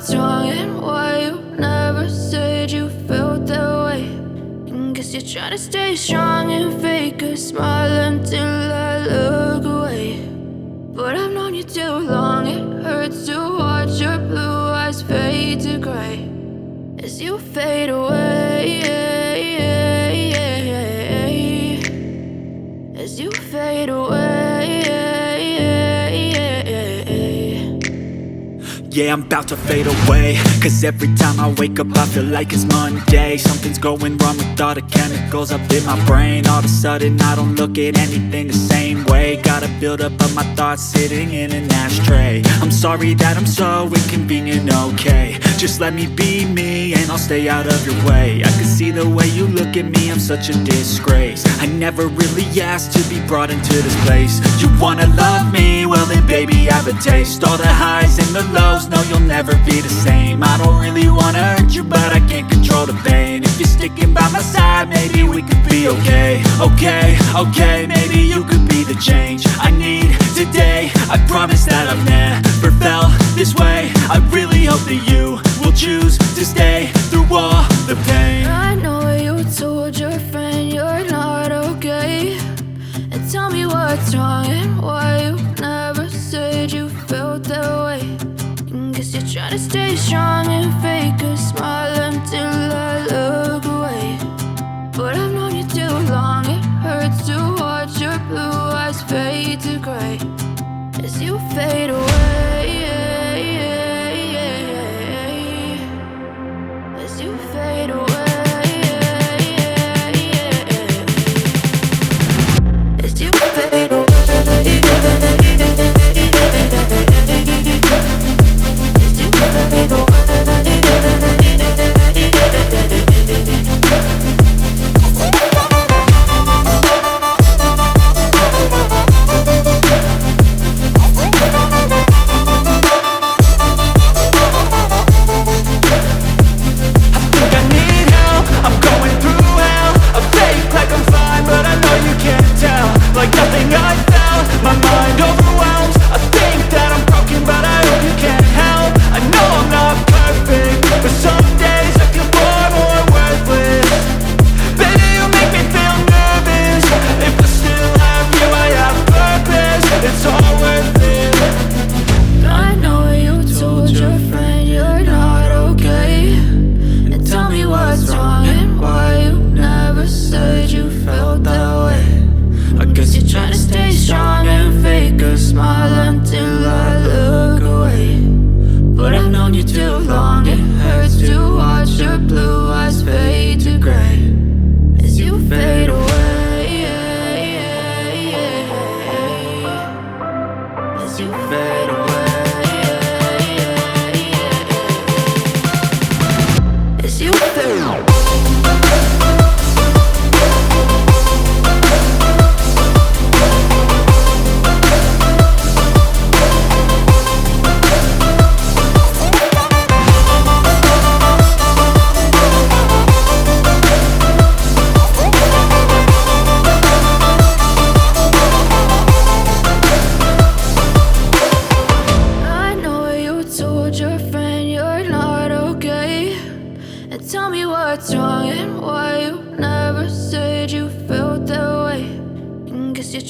what's wrong and why you never said you felt that way. And guess you're trying to stay strong and fake a smile until I look away. But I've known you too long, it hurts to watch your blue eyes fade to gray as you fade away, as you fade away. Yeah, I'm about to fade away, cause every time I wake up I feel like it's Monday. Something's going wrong with all the chemicals up in my brain. All of a sudden I don't look at anything the same way. Gotta build up of my thoughts sitting in an ashtray. I'm sorry that I'm so inconvenient, okay. Just let me be me and I'll stay out of your way. I can see the way you look at me, I'm such a disgrace. I never really asked to be brought into this place. You wanna love me? Well then baby I have a taste. All the highs and the lows, no you'll never be the same. I don't really wanna hurt you but I can't control the pain. If you're sticking by my side maybe we could be okay. Okay, maybe you could be the change I need today. I promise that I've never felt this way. I really hope that you will choose to stay through all the pain. I know you told your friend you're not okay, and tell me what's wrong and why you never said you felt that way. And guess you're trying to stay strong and fake a smile until I look away. But I've known you too long, it hurts to watch your blue eyes fade to gray as you fade away, as you fade away, as you fade away.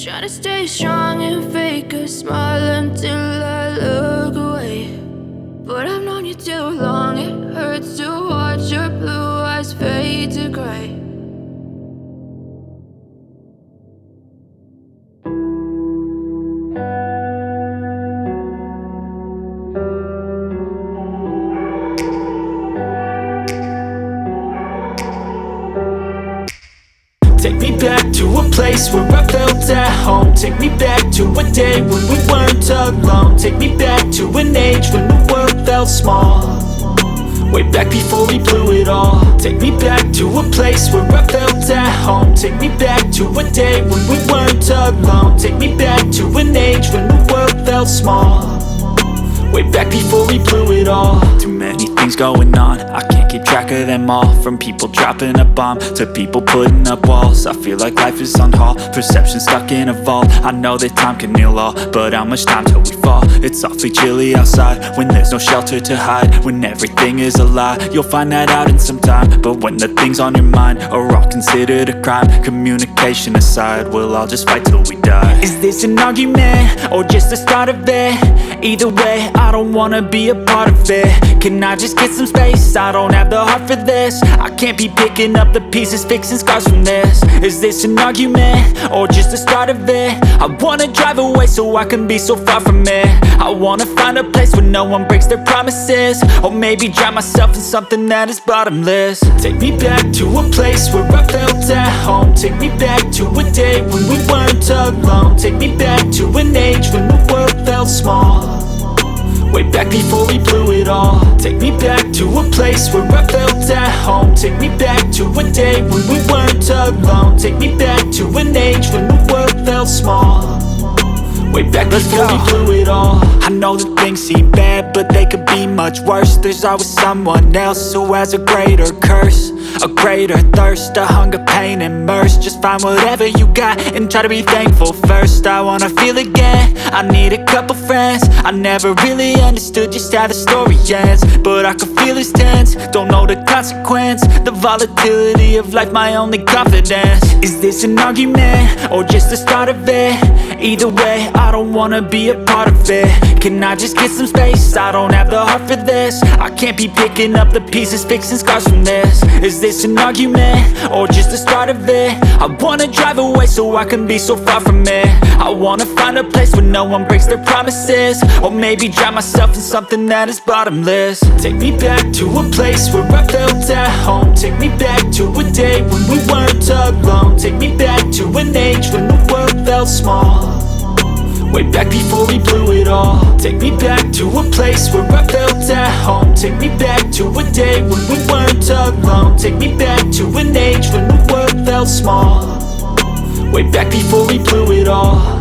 Try to stay strong and fake a smile until I look away. But I've known you too long, it hurts to watch your blue eyes fade to gray. Take me back to a place where I felt at home. Take me back to a day when we weren't alone. Take me back to an age when the world felt small, way back before we blew it all. Take me back to a place where I felt at home. Take me back to a day when we weren't alone. Take me back to an age when the world felt small, way back before we blew it all. Too many things going on, I can't keep track of them all. From people dropping a bomb to people putting up walls, I feel like life is on hold, perception stuck in a vault. I know that time can heal all, but how much time till we fall? It's awfully chilly outside when there's no shelter to hide. When everything is a lie, you'll find that out in some time. But when the things on your mind are all considered a crime, communication aside, we'll all just fight till we die. Is this an argument or just the start of it? Either way, I don't wanna be a part of it. Can I just get some space? I don't have the heart for this. I can't be picking up the pieces, fixing scars from this. Is this an argument or just the start of it? I wanna drive away so I can be so far from it. I wanna find a place where no one breaks their promises, or maybe drown myself in something that is bottomless. Take me back to a place where I felt at home. Take me back to a day when we weren't alone. Take me back to an age when the world felt small, way back before we blew it all. Take me back to a place where I felt at home. Take me back to a day when we weren't alone. Take me back to an age when the world felt small, way back before we blew it all. I know that things seem bad, but they could be much worse. There's always someone else who has a greater curse, a greater thirst, a hunger, pain, and mercy. Just find whatever you got and try to be thankful first. I wanna feel again, I need a couple friends. I never really understood just how the story ends, but I can feel it's tense, don't know the consequence. The volatility of life, my only confidence. Is this an argument or just the start of it? Either way, I don't wanna be a part of it. Can I just get some space? I don't have the heart for this. I can't be picking up the pieces, fixing scars from this. Is this an argument or just the start of it? I wanna drive away so I can be so far from it. I wanna find a place where no one breaks their promises, or maybe drown myself in something that is bottomless. Take me back to a place where I felt at home. Take me back to a day when we weren't alone. Take me back to an age when the world felt small, way back before we blew it all. Take me back to a place where I felt at home. Take me back to a day when we weren't alone. Take me back to an age when the world felt small, way back before we blew it all.